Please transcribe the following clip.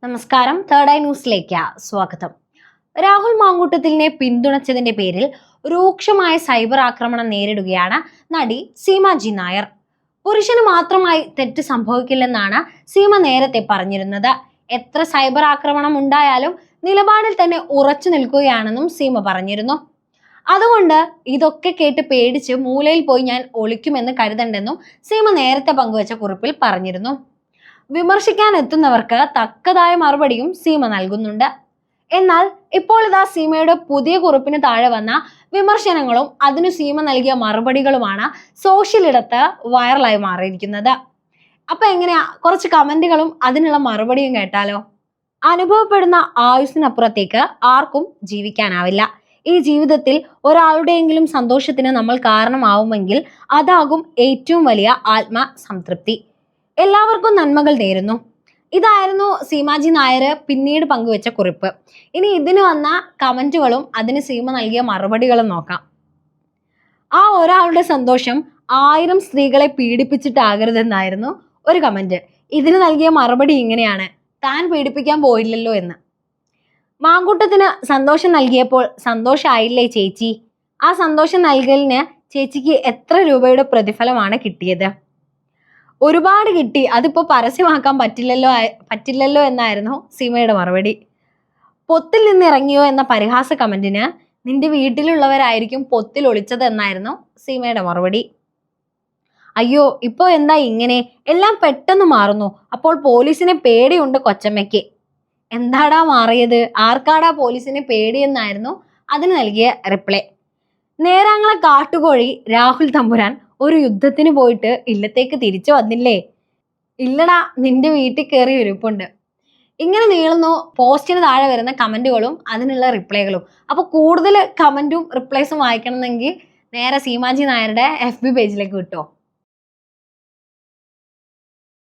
നമസ്കാരം. Third eye ന്യൂസിലേക്ക് സ്വാഗതം. രാഹുൽ മാങ്കൂട്ടത്തിലിനെ പിന്തുണച്ചതിന്റെ പേരിൽ രൂക്ഷമായ സൈബർ ആക്രമണം നേരിടുകയാണ് നടി സീമ ജി നായർ. പുരുഷന് മാത്രമായി തെറ്റ് സംഭവിക്കില്ലെന്നാണ് സീമ നേരത്തെ പറഞ്ഞിരുന്നത്. എത്ര സൈബർ ആക്രമണം ഉണ്ടായാലും നിലപാടിൽ തന്നെ ഉറച്ചു നിൽക്കുകയാണെന്നും സീമ പറഞ്ഞിരുന്നു. അതുകൊണ്ട് ഇതൊക്കെ കേട്ട് പേടിച്ച് മൂലയിൽ പോയി ഞാൻ ഒളിക്കുമെന്ന് കരുതണ്ടെന്നും സീമ നേരത്തെ പങ്കുവച്ച കുറിപ്പിൽ പറഞ്ഞിരുന്നു. വിമർശിക്കാൻ എത്തുന്നവർക്ക് തക്കതായ മറുപടിയും സീമ നൽകുന്നുണ്ട്. എന്നാൽ ഇപ്പോൾ ഇതാ സീമയുടെ പുതിയ കുറിപ്പിന് താഴെ വന്ന വിമർശനങ്ങളും അതിനു സീമ നൽകിയ മറുപടികളുമാണ് സോഷ്യൽ ഇടത്ത് വൈറലായി മാറിയിരിക്കുന്നത്. അപ്പൊ എങ്ങനെയാ, കുറച്ച് കമന്റുകളും അതിനുള്ള മറുപടിയും കേട്ടാലോ. അനുഭവപ്പെടുന്ന ആയുസ്സിനപ്പുറത്തേക്ക് ആർക്കും ജീവിക്കാനാവില്ല. ഈ ജീവിതത്തിൽ ഒരാളുടെയെങ്കിലും സന്തോഷത്തിന് നമ്മൾ കാരണമാവുമെങ്കിൽ അതാകും ഏറ്റവും വലിയ ആത്മസംതൃപ്തി. എല്ലാവർക്കും നന്മകൾ നേരുന്നു. ഇതായിരുന്നു സീമാജി നായർ പിന്നീട് പങ്കുവെച്ച കുറിപ്പ്. ഇനി ഇതിന് വന്ന കമന്റുകളും അതിന് സീമ നൽകിയ മറുപടികളും നോക്കാം. ആ ഒരാളുടെ സന്തോഷം 1000 സ്ത്രീകളെ പീഡിപ്പിച്ചിട്ടാകരുതെന്നായിരുന്നു ഒരു കമന്റ്. ഇതിന് നൽകിയ മറുപടി ഇങ്ങനെയാണ്: താൻ പീഡിപ്പിക്കാൻ പോയില്ലല്ലോ എന്ന്. മാങ്കൂട്ടത്തിന് സന്തോഷം നൽകിയപ്പോൾ സന്തോഷമായില്ലേ ചേച്ചി? ആ സന്തോഷം നൽകലിന് ചേച്ചിക്ക് എത്ര രൂപയുടെ പ്രതിഫലമാണ് കിട്ടിയത്? ഒരുപാട് കിട്ടി, അതിപ്പോ പരസ്യമാക്കാൻ പറ്റില്ലല്ലോ എന്നായിരുന്നു സീമയുടെ മറുപടി. പൊത്തിൽ നിന്ന് ഇറങ്ങിയോ എന്ന പരിഹാസ കമന്റിന് നിന്റെ വീട്ടിലുള്ളവരായിരിക്കും പൊത്തിൽ ഒളിച്ചത് എന്നായിരുന്നു സീമയുടെ മറുപടി. അയ്യോ, ഇപ്പോ എന്താ ഇങ്ങനെ? എല്ലാം പെട്ടെന്ന് മാറുന്നു. അപ്പോൾ പോലീസിനെ പേടിയുണ്ട് കൊച്ചമ്മയ്ക്ക്. എന്താടാ മാറിയത്? ആർക്കാടാ പോലീസിനെ പേടിയെന്നായിരുന്നു അതിന് നൽകിയ റിപ്ലൈ. നേരാങ്ങളെ കാട്ടുകോഴി രാഹുൽ തമ്പുരാൻ ഒരു യുദ്ധത്തിന് പോയിട്ട് ഇല്ലത്തേക്ക് തിരിച്ചു വന്നില്ലേ? ഇല്ലടാ, നിന്റെ വീട്ടിൽ കയറി ഇരിപ്പുണ്ട്. ഇങ്ങനെ നീളുന്നു പോസ്റ്റിന് താഴെ വരുന്ന കമന്റുകളും അതിനുള്ള റിപ്ലൈകളും. അപ്പൊ കൂടുതൽ കമന്റും റിപ്ലൈസും വായിക്കണമെന്നെങ്കിൽ നേരെ സീമാജി നായരുടെ FB പേജിലേക്ക് വിട്ടോ.